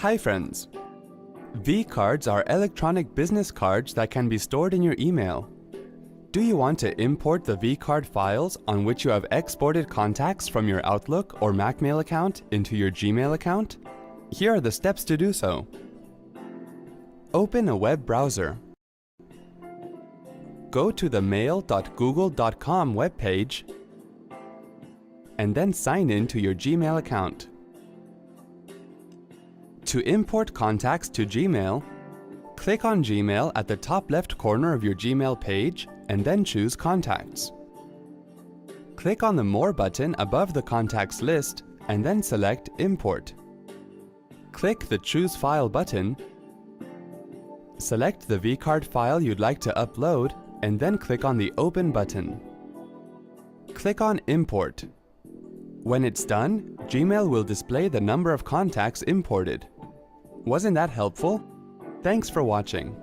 Hi friends! vCards are electronic business cards that can be stored in your email. Do you want to import the vCard files on which you have exported contacts from your Outlook or Macmail account into your Gmail account? Here are the steps to do so. Open a web browser. Go to the mail.google.com webpage and then sign in to your Gmail account. To import contacts to Gmail, click on Gmail at the top left corner of your Gmail page and then choose Contacts. Click on the More button above the contacts list and then select Import. Click the Choose File button, select the vCard file you'd like to upload and then click on the Open button. Click on Import. When it's done, Gmail will display the number of contacts imported. Wasn't that helpful? Thanks for watching.